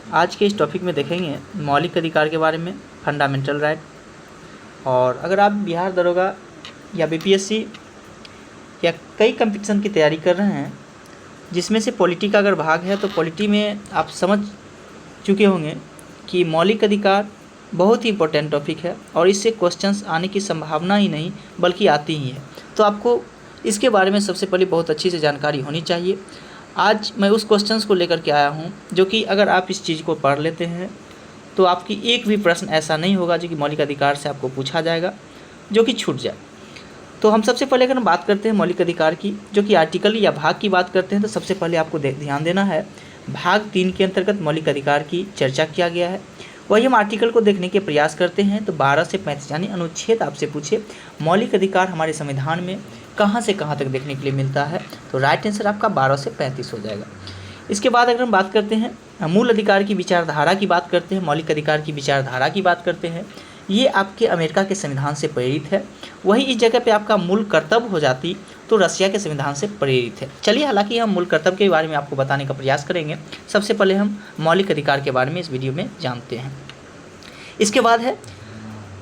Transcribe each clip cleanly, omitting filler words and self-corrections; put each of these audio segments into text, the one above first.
आज के इस टॉपिक में देखेंगे मौलिक अधिकार के बारे में, फंडामेंटल राइट। और अगर आप बिहार दरोगा या बीपीएससी या कई कंपटीशन की तैयारी कर रहे हैं जिसमें से पॉलिटी का अगर भाग है, तो पॉलिटी में आप समझ चुके होंगे कि मौलिक अधिकार बहुत ही इंपॉर्टेंट टॉपिक है और इससे क्वेश्चंस आने की संभावना ही नहीं बल्कि आती ही है। तो आपको इसके बारे में सबसे पहले बहुत अच्छी से जानकारी होनी चाहिए। आज मैं उस क्वेश्चंस को लेकर के आया हूं जो कि अगर आप इस चीज़ को पढ़ लेते हैं तो आपकी एक भी प्रश्न ऐसा नहीं होगा जो कि मौलिक अधिकार से आपको पूछा जाएगा जो कि छूट जाए। तो हम सबसे पहले अगर हम बात करते हैं मौलिक अधिकार की, जो कि आर्टिकल या भाग की बात करते हैं, तो सबसे पहले आपको ध्यान देना है भाग 3 के अंतर्गत मौलिक अधिकार की चर्चा किया गया है। वही हम आर्टिकल को देखने के प्रयास करते हैं। तो 12 से 35 यानी अनुच्छेद आपसे पूछे मौलिक अधिकार हमारे संविधान में कहाँ से कहाँ तक देखने के लिए मिलता है, तो राइट आंसर आपका 12 से 35 हो जाएगा। इसके बाद अगर हम बात करते हैं मूल अधिकार की विचारधारा की बात करते हैं, मौलिक अधिकार की विचारधारा की बात करते हैं, ये आपके अमेरिका के संविधान से प्रेरित है। वही इस जगह पे आपका मूल कर्तव्य हो जाती तो रसिया के संविधान से प्रेरित है। चलिए, हालांकि हम मूल कर्तव्य के बारे में आपको बताने का प्रयास करेंगे। सबसे पहले हम मौलिक अधिकार के बारे में इस वीडियो में जानते हैं। इसके बाद है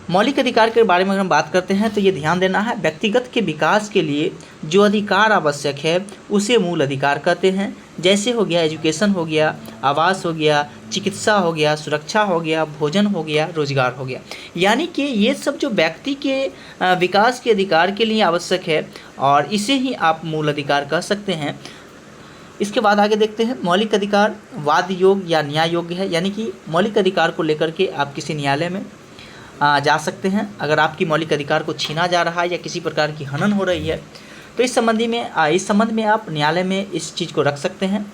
मौलिक अधिकार के बारे में अगर हम बात करते हैं तो ये ध्यान देना है, व्यक्तिगत के विकास के लिए जो अधिकार आवश्यक है उसे मूल अधिकार कहते हैं। जैसे हो गया एजुकेशन, हो गया आवास, हो गया चिकित्सा, हो गया सुरक्षा, हो गया भोजन, हो गया रोजगार, हो गया। यानी कि ये सब जो व्यक्ति के विकास के अधिकार के लिए आवश्यक है और इसे ही आप मूल अधिकार कह सकते हैं। इसके बाद आगे देखते हैं मौलिक अधिकार वाद योग्य या न्याय योग्य है, यानी कि मौलिक अधिकार को लेकर के आप किसी न्यायालय में जा सकते हैं। अगर आपकी मौलिक अधिकार को छीना जा रहा है या किसी प्रकार की हनन हो रही है तो इस संबंध में आप न्यायालय में इस चीज़ को रख सकते हैं।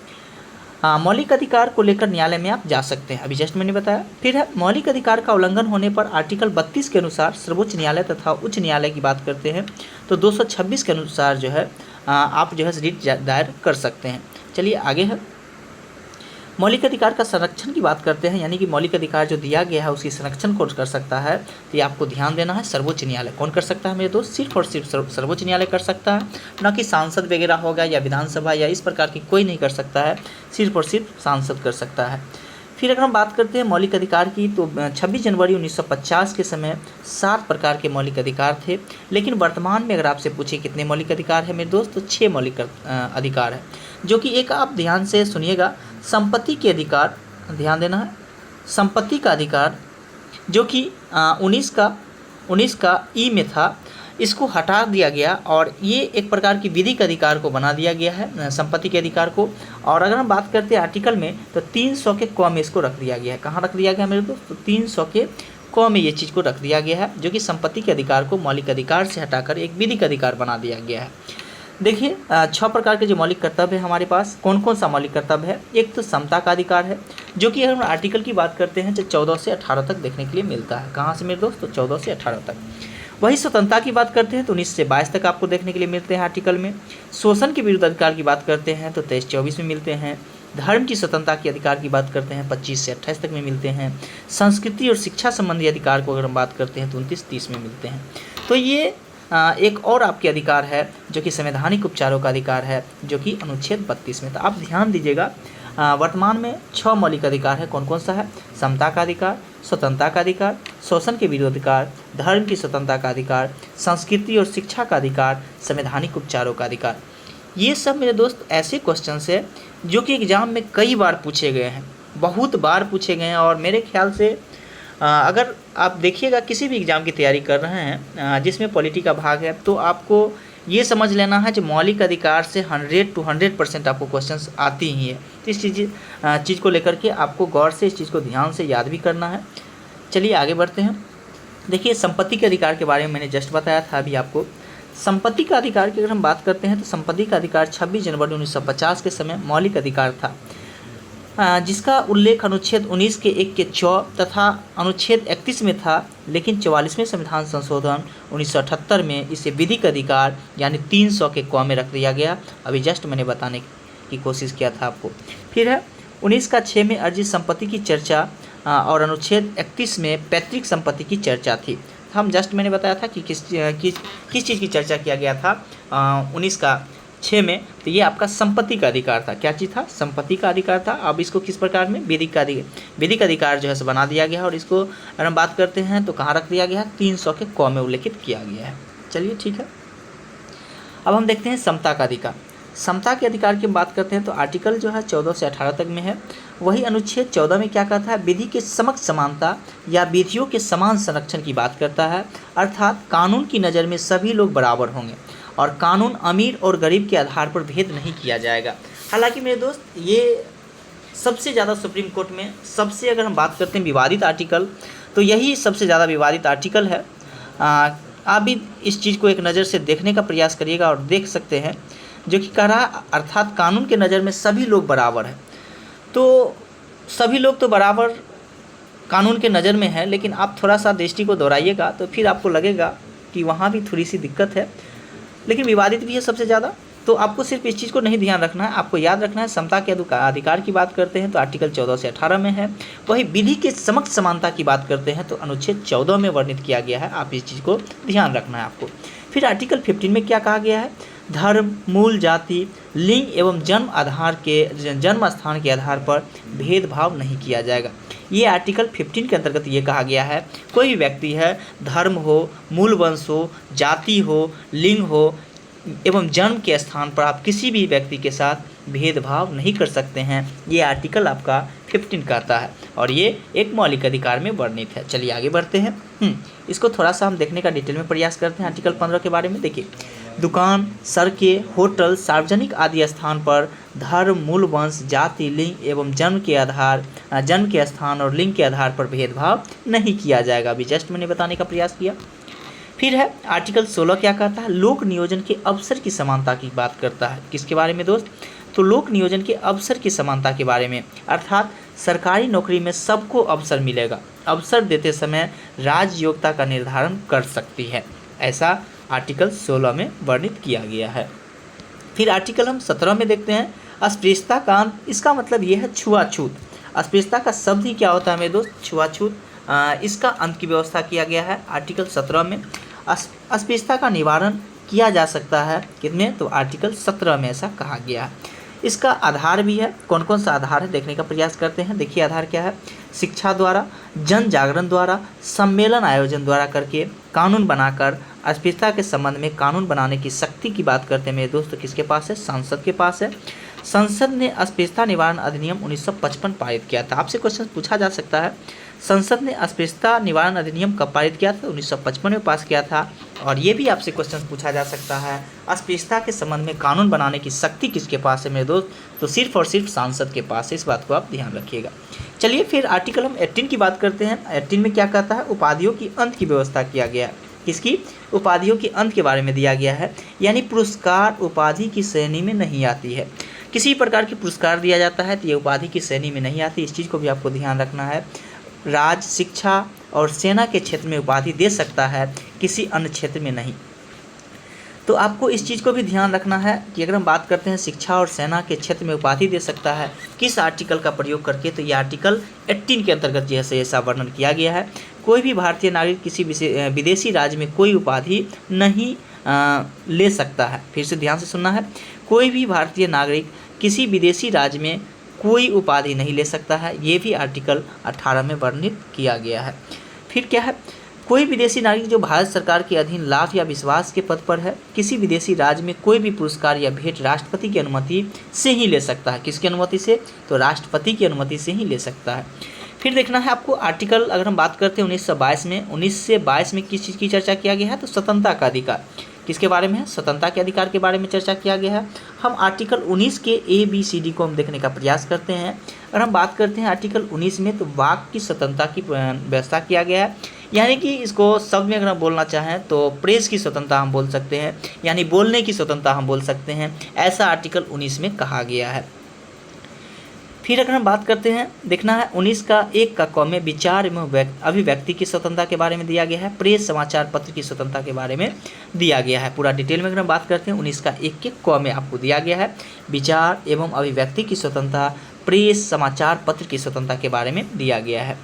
मौलिक अधिकार को लेकर न्यायालय में आप जा सकते हैं, अभी जस्ट मैंने बताया। फिर है मौलिक अधिकार का उल्लंघन होने पर आर्टिकल 32 के अनुसार सर्वोच्च न्यायालय तथा उच्च न्यायालय की बात करते हैं तो 226 के अनुसार जो है आप जो है रिट दायर कर सकते हैं। चलिए आगे है मौलिक अधिकार का संरक्षण की बात करते हैं, यानी कि मौलिक अधिकार जो दिया गया है उसकी संरक्षण कौन कर सकता है, तो ये आपको ध्यान देना है सर्वोच्च न्यायालय। कौन कर सकता है मेरे दोस्त? सिर्फ और सिर्फ सर्वोच्च न्यायालय कर सकता है, ना कि सांसद वगैरह होगा या विधानसभा या इस प्रकार की कोई नहीं कर सकता है, सिर्फ और सिर्फ सांसद कर सकता है। फिर अगर हम बात करते हैं मौलिक अधिकार की तो 26 जनवरी 1950 के समय 7 प्रकार के मौलिक अधिकार थे, लेकिन वर्तमान में अगर आपसे पूछे कितने मौलिक अधिकार है मेरे दोस्त, तो 6 मौलिक अधिकार है, जो कि एक आप ध्यान से सुनिएगा, संपत्ति के अधिकार, ध्यान देना है, संपत्ति का अधिकार जो कि 19 का ई में था, इसको हटा दिया गया और ये एक प्रकार की विधिक अधिकार को बना दिया गया है संपत्ति के अधिकार को। और अगर हम बात करते हैं आर्टिकल में तो 300 के क में इसको रख दिया गया है। कहाँ रख दिया गया मेरे दोस्त? तो 300 के क में ये चीज़ को रख दिया गया है, जो कि संपत्ति के अधिकार को मौलिक अधिकार से हटाकर एक विधिक अधिकार बना दिया गया है। देखिए 6 प्रकार के जो मौलिक कर्तव्य है हमारे पास, कौन कौन सा मौलिक कर्तव्य है? एक तो समता का अधिकार है, जो कि अगर हम आर्टिकल की बात करते हैं तो 14 से 18 तक देखने के लिए मिलता है। कहाँ से मेरे दोस्त? तो 14 से 18 तक। वही स्वतंत्रता की बात करते हैं तो 19 से 22 तक आपको देखने के लिए मिलते हैं आर्टिकल में। शोषण के विरुद्ध अधिकार की बात करते हैं तो 23-24 में मिलते हैं। धर्म की स्वतंत्रता के अधिकार की बात करते हैं 25 से 28 तक में मिलते हैं। संस्कृति और शिक्षा संबंधी अधिकार को अगर हम बात करते हैं तो 29-30 में मिलते हैं। तो ये एक और आपके अधिकार है जो कि संवैधानिक उपचारों का अधिकार है, जो कि अनुच्छेद 32 में। तो आप ध्यान दीजिएगा, वर्तमान में 6 मौलिक अधिकार है। कौन कौन सा है? समता का अधिकार, स्वतंत्रता का अधिकार, शोषण के विरुद्ध अधिकार, धर्म की स्वतंत्रता का अधिकार, संस्कृति और शिक्षा का अधिकार, संवैधानिक उपचारों का अधिकार। ये सब मेरे दोस्त ऐसे क्वेश्चंस है जो कि एग्जाम में कई बार पूछे गए हैं, बहुत बार पूछे गए हैं। और मेरे ख्याल से अगर आप देखिएगा किसी भी एग्ज़ाम की तैयारी कर रहे हैं जिसमें पॉलिटी का भाग है, तो आपको ये समझ लेना है कि मौलिक अधिकार से 100 to 100% आपको क्वेश्चंस आती ही है। तो इस चीज़ को लेकर के आपको गौर से इस चीज़ को ध्यान से याद भी करना है। चलिए आगे बढ़ते हैं। देखिए संपत्ति के अधिकार के बारे में मैंने जस्ट बताया था अभी आपको। संपत्ति का अधिकार की अगर हम बात करते हैं तो संपत्ति का अधिकार 26 जनवरी 1950 के समय मौलिक अधिकार था, जिसका उल्लेख अनुच्छेद 19 के 1 के 4 तथा अनुच्छेद 31 में था, लेकिन 44वें संविधान संशोधन 1978 में इसे विधिक अधिकार यानी 300 के क में रख दिया गया। अभी जस्ट मैंने बताने की कोशिश किया था आपको। फिर है 19 का 6 में अर्जित संपत्ति की चर्चा और अनुच्छेद 31 में पैतृक संपत्ति की चर्चा थी। हम जस्ट मैंने बताया था कि किस चीज़ की चर्चा किया गया था 19 का 6 में, तो ये आपका संपत्ति का अधिकार था। क्या चीज़ था? संपत्ति का अधिकार था। अब इसको किस प्रकार में? विधिक अधिकार जो है सो बना दिया गया है। और इसको अगर हम बात करते हैं तो कहाँ रख दिया गया है? 300 के क में उल्लेखित किया गया है। चलिए ठीक है। अब हम देखते हैं समता का अधिकार। समता के अधिकार की बात करते हैं तो आर्टिकल जो है 14 से 18 तक में है। वही अनुच्छेद 14 में क्या कहता है? विधि के समक्ष समानता या विधियों के समान संरक्षण की बात करता है। अर्थात कानून की नज़र में सभी लोग बराबर होंगे और कानून अमीर और गरीब के आधार पर भेद नहीं किया जाएगा। हालांकि मेरे दोस्त, ये सबसे ज़्यादा सुप्रीम कोर्ट में सबसे, अगर हम बात करते हैं विवादित आर्टिकल, तो यही सबसे ज़्यादा विवादित आर्टिकल है। आप भी इस चीज़ को एक नज़र से देखने का प्रयास करिएगा और देख सकते हैं जो कि कह रहा है, अर्थात कानून के नज़र में सभी लोग बराबर हैं। तो सभी लोग तो बराबर कानून के नज़र में है, लेकिन आप थोड़ा सा दृष्टि को दोहराइएगा तो फिर आपको लगेगा कि वहाँ भी थोड़ी सी दिक्कत है, लेकिन विवादित भी है सबसे ज़्यादा। तो आपको सिर्फ इस चीज़ को नहीं ध्यान रखना है, आपको याद रखना है समता के अधिकार की बात करते हैं तो आर्टिकल 14 से 18 में है। वही विधि के समक्ष समानता की बात करते हैं तो अनुच्छेद 14 में वर्णित किया गया है। आप इस चीज़ को ध्यान रखना है आपको। फिर आर्टिकल 15 में क्या कहा गया है? धर्म, मूल जाति, लिंग एवं जन्म स्थान के आधार पर भेदभाव नहीं किया जाएगा। ये आर्टिकल 15 के अंतर्गत ये कहा गया है, कोई भी व्यक्ति है, धर्म हो, मूल वंश हो, जाति हो, लिंग हो एवं जन्म के स्थान पर आप किसी भी व्यक्ति के साथ भेदभाव नहीं कर सकते हैं। ये आर्टिकल आपका 15 कहता है और ये एक मौलिक अधिकार में वर्णित है। चलिए आगे बढ़ते हैं। इसको थोड़ा सा हम देखने का डिटेल में प्रयास करते हैं। आर्टिकल 15 के बारे में देखिए, दुकान, सड़कें, होटल, सार्वजनिक आदि स्थान पर धर्म, मूल वंश, जाति, लिंग एवं जन्म के स्थान और लिंग के आधार पर भेदभाव नहीं किया जाएगा। अभी जस्ट मैंने बताने का प्रयास किया। फिर है आर्टिकल 16 क्या कहता है? लोक नियोजन के अवसर की समानता की बात करता है। किसके बारे में दोस्त? तो लोक नियोजन के अवसर की समानता के बारे में, अर्थात सरकारी नौकरी में सबको अवसर मिलेगा। अवसर देते समय राज्य योग्यता का निर्धारण कर सकती है, ऐसा आर्टिकल 16 में वर्णित किया गया है। फिर आर्टिकल हम 17 में देखते हैं, अस्पृश्यता का अंत। इसका मतलब ये है छुआछूत। अस्पृश्यता का शब्द ही क्या होता है मेरे दोस्त? छुआछूत। इसका अंत की व्यवस्था किया गया है आर्टिकल 17 में। अस्पृश्यता का निवारण किया जा सकता है कितने? तो आर्टिकल 17 में ऐसा कहा गया है। इसका आधार भी है। कौन कौन सा आधार है देखने का प्रयास करते हैं। देखिए आधार क्या है? शिक्षा द्वारा, जन जागरण द्वारा, सम्मेलन आयोजन द्वारा करके कानून बनाकर अस्पृश्यता के संबंध में कानून बनाने की शक्ति की बात करते हैं मेरे दोस्त, किसके पास है? संसद के पास है। संसद ने अस्पृश्यता निवारण अधिनियम 1955 पारित किया था। आपसे क्वेश्चन पूछा जा सकता है, संसद ने अस्पृश्यता निवारण अधिनियम कब पारित किया था? 1955 में पास किया था। और ये भी आपसे क्वेश्चन पूछा जा सकता है, अस्पृश्यता के संबंध में कानून बनाने की शक्ति किसके पास है मेरे दोस्त? तो सिर्फ और सिर्फ सांसद के पास है। इस बात को आप ध्यान रखिएगा। चलिए फिर आर्टिकल हम 18 की बात करते हैं। 18 में क्या कहता है? उपाधियों की अंत की व्यवस्था किया गया है। किसकी? उपाधियों के अंत के बारे में दिया गया है। यानी पुरस्कार उपाधि की श्रेणी में नहीं आती है। किसी प्रकार की पुरस्कार दिया जाता है तो ये उपाधि की श्रेणी में नहीं आती। इस चीज़ को भी आपको ध्यान रखना है। राज, शिक्षा और सेना के क्षेत्र में उपाधि दे सकता है, किसी अन्य क्षेत्र में नहीं। तो आपको इस चीज़ को भी ध्यान रखना है कि अगर हम बात करते हैं शिक्षा और सेना के क्षेत्र में उपाधि दे सकता है किस आर्टिकल का प्रयोग करके, तो ये आर्टिकल 18 के अंतर्गत जैसे ऐसा वर्णन किया गया है। कोई भी भारतीय नागरिक किसी विदेशी राज्य में कोई उपाधि नहीं ले सकता है। फिर से ध्यान से सुनना है, कोई भी भारतीय नागरिक किसी विदेशी राज्य में कोई उपाधि नहीं ले सकता है। ये भी आर्टिकल 18 में वर्णित किया गया है। फिर क्या है? कोई विदेशी नागरिक जो भारत सरकार के अधीन लाभ या विश्वास के पद पर है, किसी विदेशी राज्य में कोई भी पुरस्कार या भेंट राष्ट्रपति की अनुमति से ही ले सकता है। किसकी अनुमति से? तो राष्ट्रपति की अनुमति से ही ले सकता है। फिर देखना है आपको आर्टिकल, अगर हम बात करते हैं 1922 में किस चीज़ की चर्चा किया गया है? तो स्वतंत्रता का अधिकार। किसके बारे में है? स्वतंत्रता के अधिकार के बारे में चर्चा किया गया है। हम आर्टिकल 19 के ABCD को हम देखने का प्रयास करते हैं। अगर हम बात करते हैं आर्टिकल 19 में, तो वाक की स्वतंत्रता की व्यवस्था किया गया है। यानी कि इसको शब्द में अगर हम बोलना चाहें तो प्रेस की स्वतंत्रता हम बोल सकते हैं, यानी बोलने की स्वतंत्रता हम बोल सकते हैं। ऐसा आर्टिकल 19 में कहा गया है। फिर अगर हम बात करते हैं, देखना है 19 का 1 का क में विचार एवं अभिव्यक्ति की स्वतंत्रता के बारे में दिया गया है। प्रेस समाचार पत्र की स्वतंत्रता के बारे में दिया गया है। पूरा डिटेल में अगर हम बात करते हैं 19 का 1 के क में आपको दिया गया है विचार एवं अभिव्यक्ति की स्वतंत्रता, प्रेस समाचार पत्र की स्वतंत्रता के बारे में दिया गया है।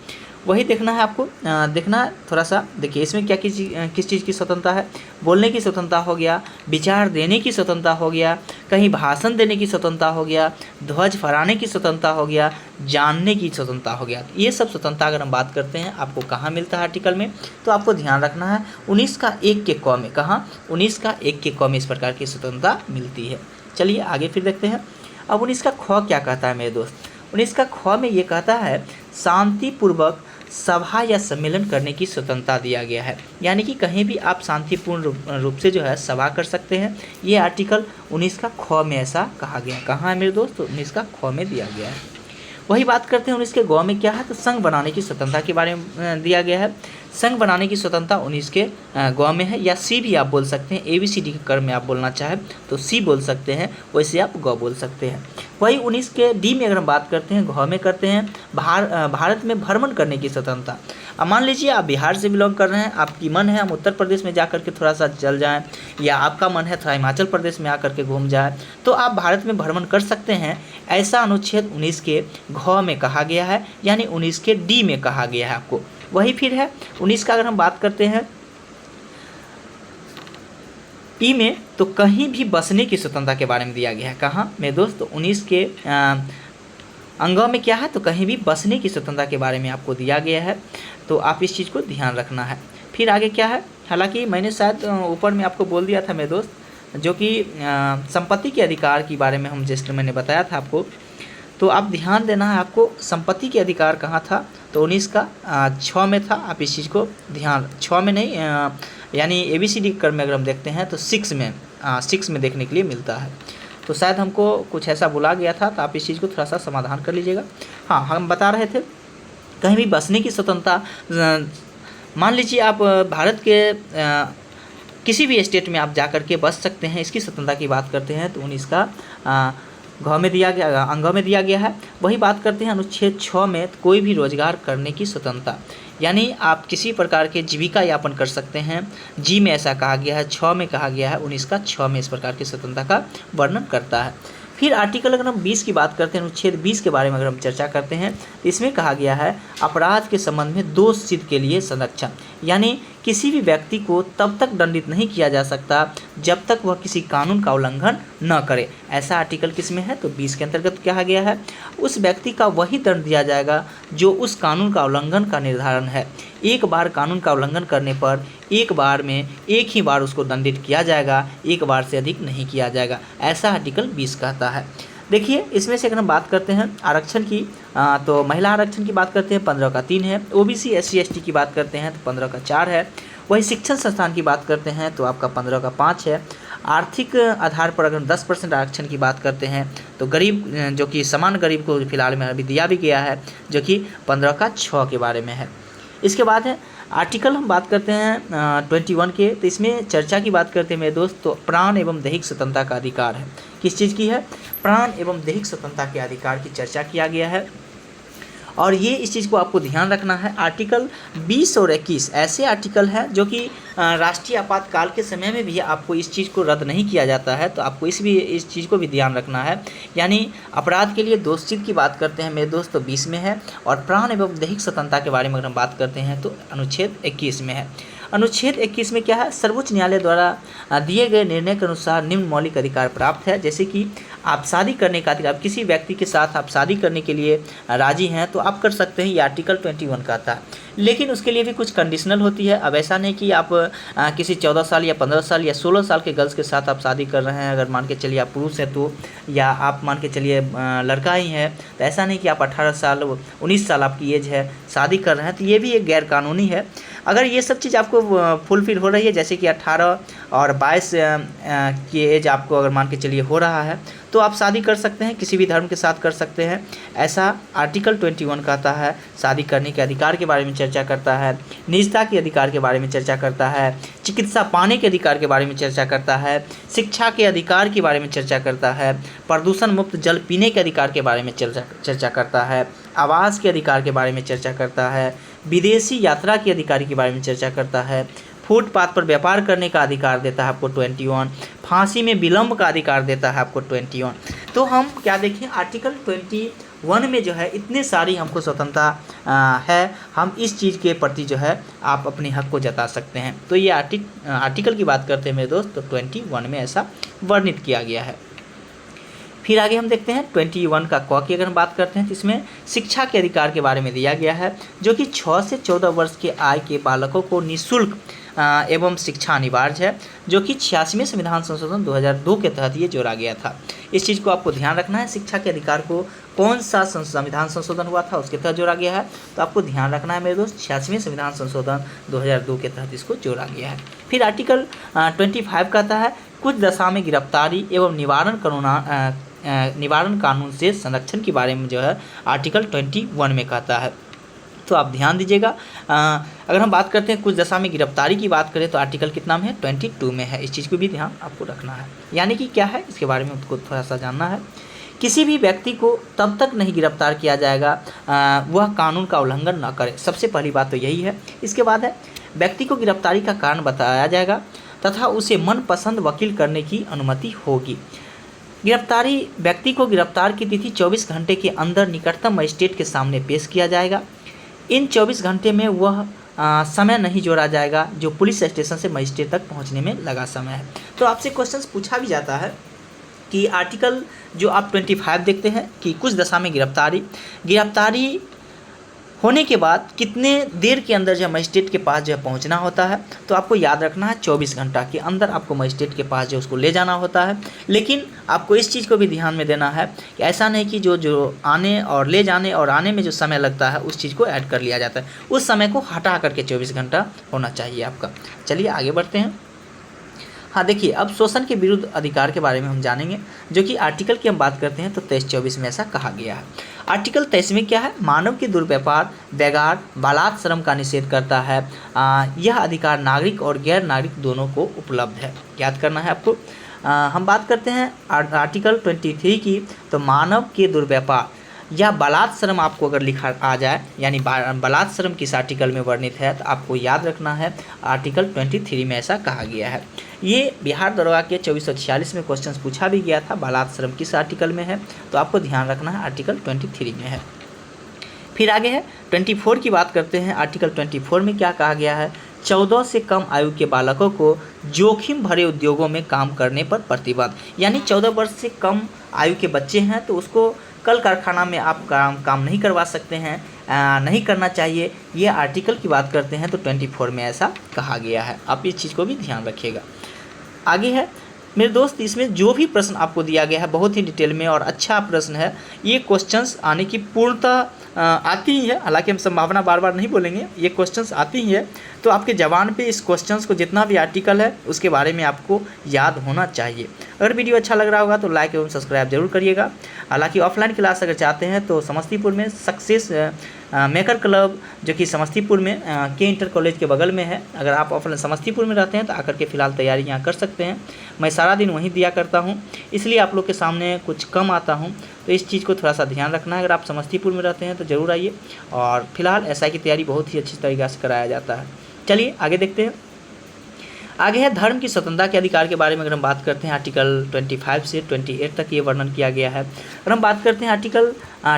वही देखना है आपको। देखना है थोड़ा सा। देखिए इसमें क्या किस चीज़ की स्वतंत्रता है। बोलने की स्वतंत्रता हो गया, विचार देने की स्वतंत्रता हो गया, कहीं भाषण देने की स्वतंत्रता हो गया, ध्वज फहराने की स्वतंत्रता हो गया, जानने की स्वतंत्रता हो गया। ये सब स्वतंत्रता अगर हम बात करते हैं आपको कहाँ मिलता है आर्टिकल में, तो आपको ध्यान रखना है 19 का 1 के क में। कहाँ? 19 का 1 के क में इस प्रकार की स्वतंत्रता मिलती है। चलिए आगे फिर देखते हैं। अब 19 का ख क्या कहता है मेरे दोस्त? 19 का ख में ये कहता है शांतिपूर्वक सभा या सम्मेलन करने की स्वतंत्रता दिया गया है। यानी कि कहीं भी आप शांतिपूर्ण रूप से जो है सभा कर सकते हैं। ये आर्टिकल 19 का ख में ऐसा कहा गया है। कहाँ है मेरे दोस्त? 19 का ख में दिया गया है। वही बात करते हैं 19 के ग में क्या है, तो संघ बनाने की स्वतंत्रता के बारे में दिया गया है। संघ बनाने की स्वतंत्रता 19 के ग में है, या सी भी आप बोल सकते हैं। ABCD के क्रम में आप बोलना चाहें तो सी बोल सकते हैं, वैसे आप ग बोल सकते हैं। वही 19 के डी में अगर हम बात करते हैं, घ में करते हैं भारत में भ्रमण करने की स्वतंत्रता। अब मान लीजिए आप बिहार से बिलोंग कर रहे हैं, आपकी मन है हम उत्तर प्रदेश में जा के थोड़ा सा चल जाएं, या आपका मन है थोड़ा हिमाचल प्रदेश में आकर के घूम जाए, तो आप भारत में भ्रमण कर सकते हैं। ऐसा अनुच्छेद 19 के घ में कहा गया है, यानी 19 के डी में कहा गया है आपको। वही फिर है 19 का अगर हम बात करते हैं पी में, तो कहीं भी बसने की स्वतंत्रता के बारे में दिया गया है। कहाँ मेरे दोस्त? 19 के अंगों में क्या है, तो कहीं भी बसने की स्वतंत्रता के बारे में आपको दिया गया है। तो आप इस चीज़ को ध्यान रखना है। फिर आगे क्या है, हालांकि मैंने शायद ऊपर में आपको बोल दिया था मेरे दोस्त, जो कि संपत्ति के अधिकार के बारे में हम जस्ट मैंने बताया था आपको। तो आप ध्यान देना है आपको, संपत्ति के अधिकार कहाँ था, तो 19 का 6 में था। आप इस चीज़ को ध्यान, 6 में नहीं, यानी ABCD क्रम में अगर हम देखते हैं तो 6 में देखने के लिए मिलता है। तो शायद हमको कुछ ऐसा बोला गया था, तो आप इस चीज़ को थोड़ा सा समाधान कर लीजिएगा। हाँ, हम बता रहे थे कहीं भी बसने की स्वतंत्रता। मान लीजिए आप भारत के किसी भी स्टेट में आप जा कर के बस सकते हैं, इसकी स्वतंत्रता की बात करते हैं तो 19 का घ में दिया गया, अंग में दिया गया है। वही बात करते हैं अनुच्छेद 6 में, तो कोई भी रोजगार करने की स्वतंत्रता, यानी आप किसी प्रकार के जीविका यापन कर सकते हैं। जी में ऐसा कहा गया है, 6 में कहा गया है, 19 का 6 में इस प्रकार की स्वतंत्रता का वर्णन करता है। फिर आर्टिकल अगर हम 20 की बात करते हैं, अनुच्छेद 20 के बारे में अगर हम चर्चा करते हैं, तो इसमें कहा गया है अपराध के संबंध में दोष सिद्ध के लिए संरक्षण, यानी किसी भी व्यक्ति को तब तक दंडित नहीं किया जा सकता जब तक वह किसी कानून का उल्लंघन न करे। ऐसा आर्टिकल किस में है, तो 20 के अंतर्गत कहा गया है उस व्यक्ति का वही दंड दिया जाएगा जो उस कानून का उल्लंघन का निर्धारण है। एक बार कानून का उल्लंघन करने पर एक बार में एक ही बार उसको दंडित किया जाएगा, एक बार से अधिक नहीं किया जाएगा। ऐसा आर्टिकल 20 कहता है। देखिए इसमें से अगर हम बात करते हैं आरक्षण की, तो महिला आरक्षण की बात करते हैं 15 का 3 है। OBC SC ST की बात करते हैं तो 15 का 4 है। वही शिक्षण संस्थान की बात करते हैं तो आपका 15 का 5 है। आर्थिक आधार पर अगर 10% आरक्षण की बात करते हैं तो गरीब, जो कि समान गरीब को फिलहाल में अभी दिया भी गया है, जो कि 15 का 6 के बारे में है। इसके बाद है आर्टिकल हम बात करते हैं 21 के, तो इसमें चर्चा की बात करते हैं मेरे दोस्त, तो प्राण एवं दैहिक स्वतंत्रता का अधिकार है। किस चीज़ की है? प्राण एवं दैहिक स्वतंत्रता के अधिकार की चर्चा किया गया है। और ये इस चीज़ को आपको ध्यान रखना है, आर्टिकल 20 और 21 ऐसे आर्टिकल हैं जो कि राष्ट्रीय आपातकाल के समय में भी आपको इस चीज़ को रद्द नहीं किया जाता है, तो आपको इस चीज़ को भी ध्यान रखना है। यानी अपराध के लिए दोष सिद्ध की बात करते हैं मेरे दोस्त, तो 20 में है। और प्राण एवं दैहिक स्वतंत्रता के बारे में अगर हम बात करते हैं तो अनुच्छेद 21 में है। अनुच्छेद 21 में क्या है? सर्वोच्च न्यायालय द्वारा दिए गए निर्णय के अनुसार निम्न मौलिक अधिकार प्राप्त है, जैसे कि आप शादी करने का अधिकार, किसी व्यक्ति के साथ आप शादी करने के लिए राजी हैं तो आप कर सकते हैं, ये आर्टिकल 21 कहता है। लेकिन उसके लिए भी कुछ कंडीशनल होती है। अब ऐसा नहीं कि आप किसी 14 साल या 15 साल या 16 साल के गर्ल्स के साथ आप शादी कर रहे हैं, अगर मान के चलिए आप पुरुष हैं तो, या आप मान के चलिए लड़का ही है, तो ऐसा नहीं कि आप 18 साल 19 साल आपकी एज है शादी कर रहे हैं, तो ये भी एक गैर कानूनी है। अगर ये सब चीज़ आपको फुलफिल हो रही है, जैसे कि 18 और 22 की एज आपको अगर मान के चलिए हो रहा है, तो आप शादी कर सकते हैं, किसी भी धर्म के साथ कर सकते हैं। ऐसा आर्टिकल 21 कहता है। शादी करने के अधिकार के बारे में चर्चा करता है, निजता के अधिकार के बारे में चर्चा करता है, चिकित्सा पाने के अधिकार के बारे में चर्चा करता है, शिक्षा के अधिकार के बारे में चर्चा करता है, प्रदूषण मुक्त जल पीने के अधिकार के बारे में चर्चा करता है, आवास के अधिकार के बारे में चर्चा करता है, विदेशी यात्रा के अधिकार के बारे में चर्चा करता है, फुटपाथ पर व्यापार करने का अधिकार देता है आपको 21, फांसी में विलंब का अधिकार देता है आपको 21। तो हम क्या देखें, आर्टिकल 21 21 में जो है इतने सारी हमको स्वतंत्रता है, हम इस चीज़ के प्रति जो है आप अपने हक को जता सकते हैं। तो ये आर्टिकल की बात करते हैं मेरे दोस्त, तो 21 में ऐसा वर्णित किया गया है। फिर आगे हम देखते हैं 21 का क की अगर हम बात करते हैं तो इसमें शिक्षा के अधिकार के बारे में दिया गया है, जो कि 6 से 14 वर्ष के आयु के बालकों को निःशुल्क एवं शिक्षा अनिवार्य है, जो कि 86वें संविधान संशोधन 2002 के तहत ये जोड़ा गया था। इस चीज़ को आपको ध्यान रखना है, शिक्षा के अधिकार को कौन सा संविधान संशोधन हुआ था उसके तहत जोड़ा गया है, तो आपको ध्यान रखना है मेरे दोस्त, 86वें संविधान संशोधन 2002 के तहत इसको जोड़ा गया है। फिर आर्टिकल 25 कहता है कुछ दशा में गिरफ्तारी एवं निवारण कानून से संरक्षण के बारे में जो है आर्टिकल 21 में कहता है। तो आप ध्यान दीजिएगा, अगर हम बात करते हैं कुछ दशा में गिरफ्तारी की बात करें तो आर्टिकल कितना में है, 22 में है। इस चीज़ को भी ध्यान आपको रखना है। यानी कि क्या है, इसके बारे में आपको थोड़ा सा जानना है। किसी भी व्यक्ति को तब तक नहीं गिरफ्तार किया जाएगा वह कानून का उल्लंघन न करे। सबसे पहली बात तो यही है। इसके बाद है व्यक्ति को गिरफ्तारी का कारण बताया जाएगा तथा उसे मनपसंद वकील करने की अनुमति होगी। गिरफ्तारी व्यक्ति को गिरफ्तार की तिथि 24 घंटे के अंदर निकटतम मजिस्ट्रेट के सामने पेश किया जाएगा। इन 24 घंटे में वह समय नहीं जोड़ा जाएगा जो पुलिस स्टेशन से मजिस्ट्रेट तक पहुंचने में लगा समय है। तो आपसे क्वेश्चंस पूछा भी जाता है कि आर्टिकल जो आप 25 देखते हैं कि कुछ दशा में गिरफ्तारी होने के बाद कितने देर के अंदर जो मजिस्ट्रेट के पास जो पहुंचना होता है, तो आपको याद रखना है 24 घंटा के अंदर आपको मजिस्ट्रेट के पास जो उसको ले जाना होता है। लेकिन आपको इस चीज़ को भी ध्यान में देना है कि ऐसा नहीं कि जो आने और ले जाने और आने में जो समय लगता है उस चीज़ को ऐड कर लिया जाता है, उस समय को हटा करके 24 घंटा होना चाहिए आपका। चलिए आगे बढ़ते हैं। हाँ देखिए, अब शोषण के विरुद्ध अधिकार के बारे में हम जानेंगे, जो कि आर्टिकल की हम बात करते हैं तो 23-24 में ऐसा कहा गया है। आर्टिकल 23 में क्या है, मानव के दुर्व्यापार, व्यापार, बालात श्रम का निषेध करता है। यह अधिकार नागरिक और गैर नागरिक दोनों को उपलब्ध है, याद करना है आपको। हम बात करते हैं आर्टिकल 23 की, तो मानव के दुर्व्यापार या बलात् श्रम आपको अगर लिखा आ जाए, यानी बलात् श्रम किस आर्टिकल में वर्णित है, तो आपको याद रखना है आर्टिकल 23 में ऐसा कहा गया है। ये बिहार दरोगा के 2446 में क्वेश्चन पूछा भी गया था, बलात् श्रम किस आर्टिकल में है, तो आपको ध्यान रखना है आर्टिकल 23 में है। फिर आगे है 24 की बात करते हैं। आर्टिकल 24 में क्या कहा गया है, 14 से कम आयु के बालकों को जोखिम भरे उद्योगों में काम करने पर प्रतिबंध। यानी 14 वर्ष से कम आयु के बच्चे हैं तो उसको कल कारखाना में आप काम नहीं करवा सकते हैं, नहीं करना चाहिए। ये आर्टिकल की बात करते हैं तो 24 में ऐसा कहा गया है। आप इस चीज़ को भी ध्यान रखिएगा। आगे है मेरे दोस्त, इसमें जो भी प्रश्न आपको दिया गया है बहुत ही डिटेल में और अच्छा प्रश्न है। ये क्वेश्चंस आने की पूर्णतः आती ही है, हालांकि हम संभावना बार बार नहीं बोलेंगे, ये क्वेश्चंस आती ही है। तो आपके जवान पे इस क्वेश्चंस को जितना भी आर्टिकल है उसके बारे में आपको याद होना चाहिए। अगर वीडियो अच्छा लग रहा होगा तो लाइक एवं सब्सक्राइब जरूर करिएगा। हालांकि ऑफलाइन क्लास अगर चाहते हैं तो समस्तीपुर में सक्सेस मेकर क्लब, जो कि समस्तीपुर में के इंटर कॉलेज के बगल में है, अगर आप ऑफलाइन समस्तीपुर में रहते हैं तो आकर के फ़िलहाल तैयारी यहाँ कर सकते हैं। मैं सारा दिन वहीं दिया करता हूँ, इसलिए आप लोग के सामने कुछ कम आता हूँ, तो इस चीज़ को थोड़ा सा ध्यान रखना है। अगर आप समस्तीपुर में रहते हैं तो ज़रूर आइए, और फिलहाल एसआई की तैयारी बहुत ही अच्छी तरीक़े से कराया जाता है। चलिए आगे देखते हैं। आगे है धर्म की स्वतंत्रता के अधिकार के बारे में अगर हम बात करते हैं, आर्टिकल 25 से 28 तक ये वर्णन किया गया है। अगर हम बात करते हैं आर्टिकल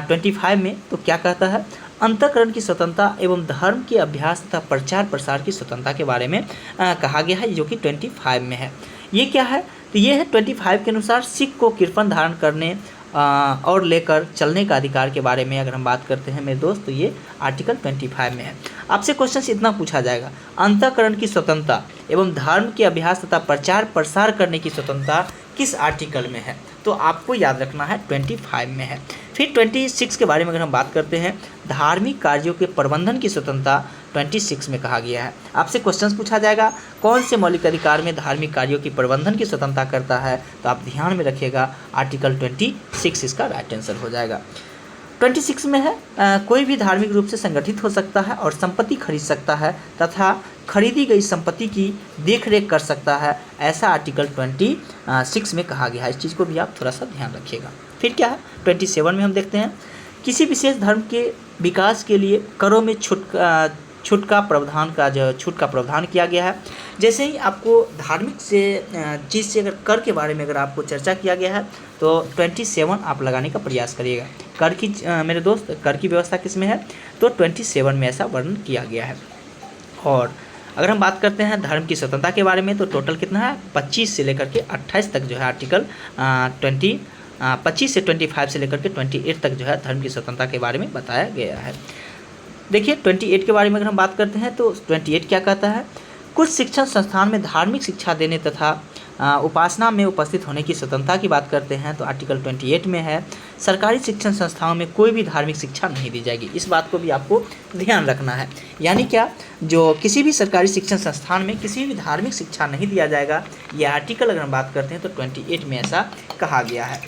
25 में, तो क्या कहता है, अंतःकरण की स्वतंत्रता एवं धर्म के अभ्यास तथा प्रचार प्रसार की स्वतंत्रता के बारे में कहा गया है, जो कि 25 में है। ये क्या है, तो ये है 25 के अनुसार सिख को कृपण धारण करने और लेकर चलने का अधिकार के बारे में अगर हम बात करते हैं मेरे दोस्त, तो ये आर्टिकल 25 में है। आपसे क्वेश्चन इतना पूछा जाएगा, अंतःकरण की स्वतंत्रता एवं धर्म के अभ्यास तथा प्रचार प्रसार करने की स्वतंत्रता किस आर्टिकल में है, तो आपको याद रखना है 25 में है। फिर 26 के बारे में अगर हम बात करते हैं, धार्मिक कार्यों के प्रबंधन की स्वतंत्रता 26 में कहा गया है। आपसे क्वेश्चंस पूछा जाएगा, कौन से मौलिक अधिकार में धार्मिक कार्यों की प्रबंधन की स्वतंत्रता करता है, तो आप ध्यान में रखिएगा आर्टिकल 26 इसका राइट आंसर हो जाएगा। 26 में है कोई भी धार्मिक रूप से संगठित हो सकता है और संपत्ति खरीद सकता है तथा खरीदी गई संपत्ति की देखरेख कर सकता है, ऐसा आर्टिकल 26 में कहा गया है। इस चीज़ को भी आप थोड़ा सा ध्यान रखिएगा। फिर क्या है 27 में हम देखते हैं, किसी विशेष धर्म के विकास के लिए करों में छूट का प्रावधान किया गया है। जैसे ही आपको धार्मिक से चीज़ से अगर कर के बारे में अगर आपको चर्चा किया गया है तो 27 आप लगाने का प्रयास करिएगा। कर की मेरे दोस्त कर की व्यवस्था किस में है, तो 27 में ऐसा वर्णन किया गया है। और अगर हम बात करते हैं धर्म की स्वतंत्रता के बारे में तो टोटल कितना है, 25 से लेकर के 28 तक जो है आर्टिकल 25 से 25 से लेकर के 28 तक जो है धर्म की स्वतंत्रता के बारे में बताया गया है। देखिए 28 के बारे में अगर हम बात करते हैं तो 28 क्या कहता है, कुछ शिक्षण संस्थान में धार्मिक शिक्षा देने तथा उपासना में उपस्थित होने की स्वतंत्रता की बात करते हैं तो आर्टिकल 28 में है सरकारी शिक्षण संस्थाओं में कोई भी धार्मिक शिक्षा नहीं दी जाएगी। इस बात को भी आपको ध्यान रखना है, यानी क्या, जो किसी भी सरकारी शिक्षण संस्थान में किसी भी धार्मिक शिक्षा नहीं दिया जाएगा, यह आर्टिकल अगर हम बात करते हैं तो 28 में ऐसा कहा गया है।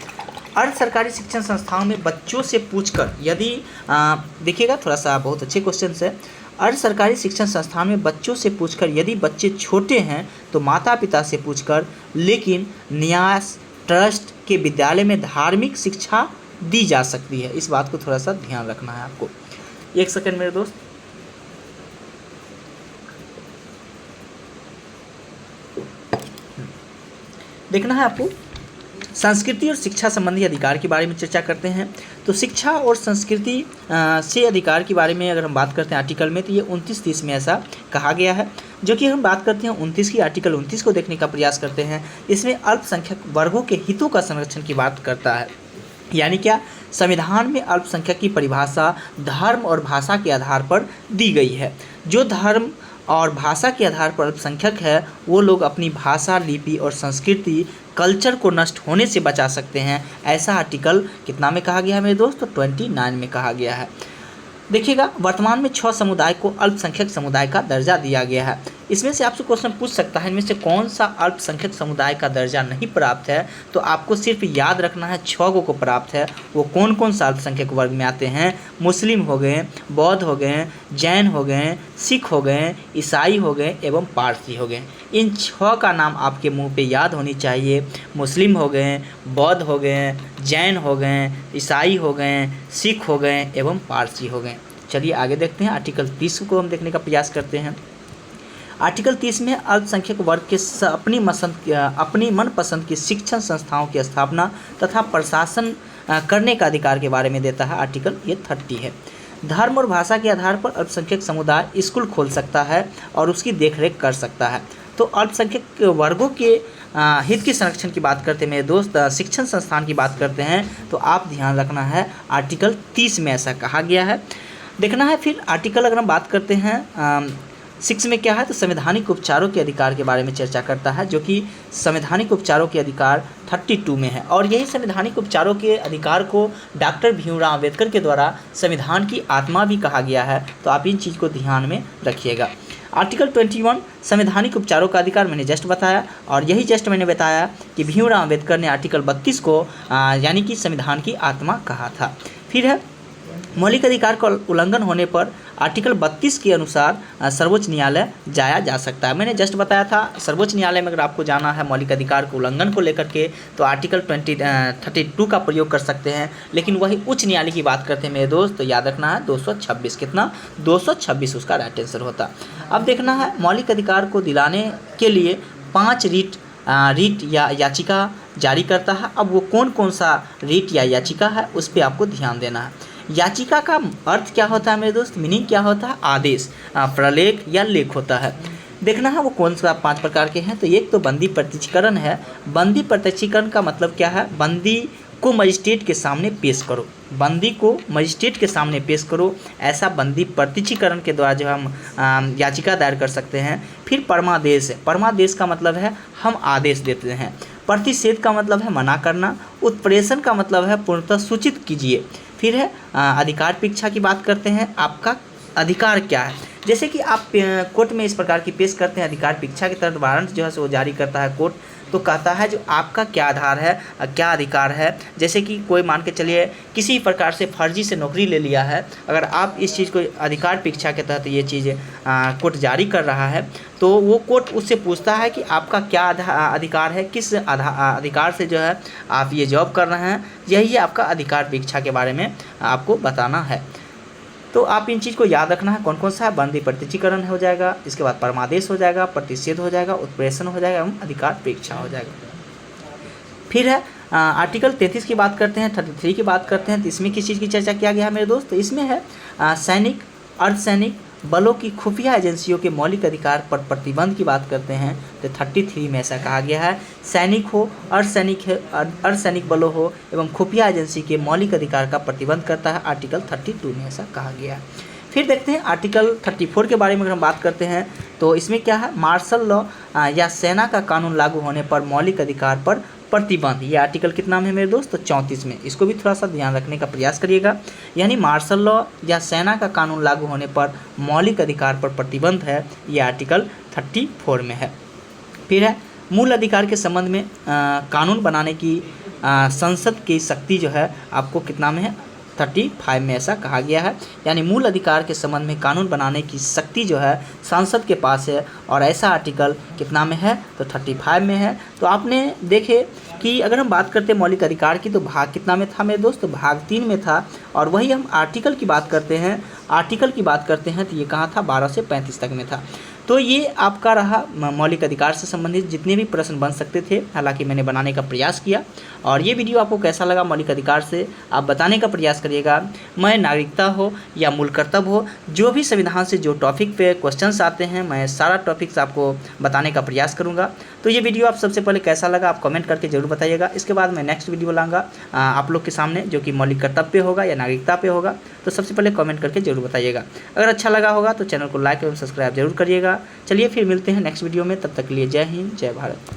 अर्ध सरकारी शिक्षण संस्थाओं में बच्चों से पूछकर यदि देखिएगा थोड़ा सा बहुत अच्छे क्वेश्चन है, अर्ध सरकारी शिक्षण संस्थान में बच्चों से पूछकर यदि बच्चे छोटे हैं तो माता पिता से पूछकर, लेकिन न्यास ट्रस्ट के विद्यालय में धार्मिक शिक्षा दी जा सकती है। इस बात को थोड़ा सा ध्यान रखना है आपको। एक सेकंड मेरे दोस्त, देखना है आपको। संस्कृति और शिक्षा संबंधी अधिकार के बारे में चर्चा करते हैं तो शिक्षा और संस्कृति से अधिकार के बारे में अगर हम बात करते हैं आर्टिकल में तो ये 29-30 में ऐसा कहा गया है। जो कि हम बात करते हैं 29 की, आर्टिकल 29 को देखने का प्रयास करते हैं। इसमें अल्पसंख्यक वर्गों के हितों का संरक्षण की बात करता है, यानी क्या, संविधान में अल्पसंख्यक की परिभाषा धर्म और भाषा के आधार पर दी गई है। जो धर्म और भाषा के आधार पर अल्पसंख्यक है वो लोग अपनी भाषा, लिपि और संस्कृति कल्चर को नष्ट होने से बचा सकते हैं। ऐसा आर्टिकल कितना में कहा गया है मेरे दोस्त, तो 29 में कहा गया है। देखिएगा वर्तमान में 6 समुदाय को अल्पसंख्यक समुदाय का दर्जा दिया गया है। इसमें से आपसे क्वेश्चन पूछ सकता है इनमें से कौन सा अल्पसंख्यक समुदाय का दर्जा नहीं प्राप्त है, तो आपको सिर्फ याद रखना है 6 को प्राप्त है। वो कौन कौन सा अल्पसंख्यक वर्ग में आते हैं, मुस्लिम हो गए, बौद्ध हो गए, जैन हो गए, सिख हो गए, ईसाई हो गए एवं पारसी हो गए। इन 6 का नाम आपके मुंह पे याद होनी चाहिए। मुस्लिम हो गए, बौद्ध हो गए, जैन हो गए, ईसाई हो गए, सिख हो गए एवं पारसी हो गए। चलिए आगे देखते हैं। आर्टिकल 30 को हम देखने का प्रयास करते हैं। आर्टिकल 30 में अल्पसंख्यक वर्ग के अपनी मनपसंद की शिक्षण संस्थाओं की स्थापना तथा प्रशासन करने का अधिकार के बारे में देता है। आर्टिकल ये 30 है। धर्म और भाषा के आधार पर अल्पसंख्यक समुदाय स्कूल खोल सकता है और उसकी देखरेख कर सकता है। तो अल्पसंख्यक वर्गों के हित के संरक्षण की बात करते हैं मेरे दोस्त, शिक्षण संस्थान की बात करते हैं तो आप ध्यान रखना है आर्टिकल 30 में ऐसा कहा गया है। देखना है फिर आर्टिकल अगर हम बात करते हैं 6 में क्या है, तो संवैधानिक उपचारों के अधिकार के बारे में चर्चा करता है, जो कि संवैधानिक उपचारों के अधिकार 32 में है। और यही संवैधानिक उपचारों के अधिकार को डॉक्टर भीमराव अम्बेडकर के द्वारा संविधान की आत्मा भी कहा गया है। तो आप इन चीज़ को ध्यान में रखिएगा। आर्टिकल 21 संवैधानिक उपचारों का अधिकार मैंने जस्ट बताया, और यही जस्ट मैंने बताया कि भीमराव अम्बेडकर ने आर्टिकल 32 को यानी कि संविधान की आत्मा कहा था। फिर है मौलिक अधिकार का उल्लंघन होने पर आर्टिकल 32 के अनुसार सर्वोच्च न्यायालय जाया जा सकता है। मैंने जस्ट बताया था सर्वोच्च न्यायालय में अगर आपको जाना है मौलिक अधिकार के उल्लंघन को लेकर के तो आर्टिकल 32 का प्रयोग कर सकते हैं। लेकिन वही उच्च न्यायालय की बात करते हैं मेरे दोस्त तो याद रखना है 226, कितना 226 उसका राइट आंसर होता। अब देखना है मौलिक अधिकार को दिलाने के लिए 5 रीट या याचिका जारी करता है। अब वो कौन कौन सा रीट या याचिका है उस पर आपको ध्यान देना है। याचिका का अर्थ क्या होता है मेरे दोस्त, मीनिंग क्या होता है, आदेश, प्रलेख या लेख होता है। देखना है वो कौन सा 5 प्रकार के हैं। तो एक तो बंदी प्रत्यक्षीकरण है। बंदी प्रत्यक्षीकरण का मतलब क्या है, बंदी को मजिस्ट्रेट के सामने पेश करो, बंदी को मजिस्ट्रेट के सामने पेश करो, ऐसा बंदी प्रत्यक्षीकरण के द्वारा जो हम याचिका दायर कर सकते हैं। फिर परमादेश है। परमादेश का मतलब है हम आदेश देते हैं। प्रतिषेध का मतलब है मना करना। उत्प्रेषण का मतलब है पूर्णतः सूचित कीजिए। फिर है अधिकार परीक्षा की बात करते हैं, आपका अधिकार क्या है। जैसे कि आप कोर्ट में इस प्रकार की पेश करते हैं अधिकार परीक्षा के तहत वारंट जो है वो जारी करता है कोर्ट, तो कहता है जो आपका क्या आधार है, क्या अधिकार है। जैसे कि कोई मान के चलिए किसी प्रकार से फर्जी से नौकरी ले लिया है, अगर आप इस चीज़ को अधिकार परीक्षा के तहत ये चीज़ कोर्ट जारी कर रहा है तो वो कोर्ट उससे पूछता है कि आपका क्या अधिकार है, किस अधिकार से जो है आप ये जॉब कर रहे हैं, यही आपका अधिकार परीक्षा के बारे में आपको बताना है। तो आप इन चीज़ को याद रखना है, कौन कौन सा है। बंदी प्रतिचीकरण हो जाएगा, इसके बाद परमादेश हो जाएगा, प्रतिषेध हो जाएगा, उत्प्रेषण हो जाएगा एवं अधिकार प्रेक्षा हो जाएगा। फिर है आर्टिकल 33 की बात करते हैं, 33 की बात करते हैं। तो इसमें किस चीज़ की चर्चा किया गया है मेरे दोस्त? तो इसमें है सैनिक अर्धसैनिक बलों की खुफिया एजेंसियों के मौलिक अधिकार पर प्रतिबंध की बात करते हैं। तो 33 में ऐसा कहा गया है, सैनिक हो, अर्धसैनिक बलों हो एवं खुफिया एजेंसी के मौलिक अधिकार का प्रतिबंध करता है। आर्टिकल 32 में ऐसा कहा गया है। फिर देखते हैं आर्टिकल 34 के बारे में अगर हम बात करते हैं तो इसमें क्या है? मार्शल लॉ या सेना का कानून लागू होने पर मौलिक अधिकार पर प्रतिबंध। ये आर्टिकल कितना में है मेरे दोस्त? तो 34 में। इसको भी थोड़ा सा ध्यान रखने का प्रयास करिएगा। यानी मार्शल लॉ या सेना का कानून लागू होने पर मौलिक अधिकार पर प्रतिबंध है, ये आर्टिकल 34 में है। फिर है मूल अधिकार के संबंध में कानून बनाने की संसद की शक्ति जो है आपको कितना में है? 35 में ऐसा कहा गया है। यानी मूल अधिकार के संबंध में कानून बनाने की शक्ति जो है संसद के पास है, और ऐसा आर्टिकल कितना में है? तो 35 में है। तो आपने देखे कि अगर हम बात करते हैं मौलिक अधिकार की तो भाग कितना में था मेरे दोस्त? तो भाग 3 में था। और वही हम आर्टिकल की बात करते हैं, तो ये कहाँ था? 12 से 35 तक में था। तो ये आपका रहा मौलिक अधिकार से संबंधित जितने भी प्रश्न बन सकते थे, हालांकि मैंने बनाने का प्रयास किया। और ये वीडियो आपको कैसा लगा मौलिक अधिकार से आप बताने का प्रयास करिएगा। मैं नागरिकता हो या मूल कर्तव्य हो, जो भी संविधान से जो टॉपिक पे क्वेश्चंस आते हैं, मैं सारा टॉपिक्स आपको बताने का प्रयास करूँगा। तो ये वीडियो आप सबसे पहले कैसा लगा आप कमेंट करके जरूर बताइएगा। इसके बाद मैं नेक्स्ट वीडियो लाऊंगा आप लोग के सामने, जो कि मौलिक कर्तव्य पे होगा या नागरिकता पे होगा। तो सबसे पहले कमेंट करके जरूर बताइएगा। अगर अच्छा लगा होगा तो चैनल को लाइक एवं सब्सक्राइब जरूर करिएगा। चलिए फिर मिलते हैं नेक्स्ट वीडियो में, तब तक के लिए जय हिंद, जय भारत।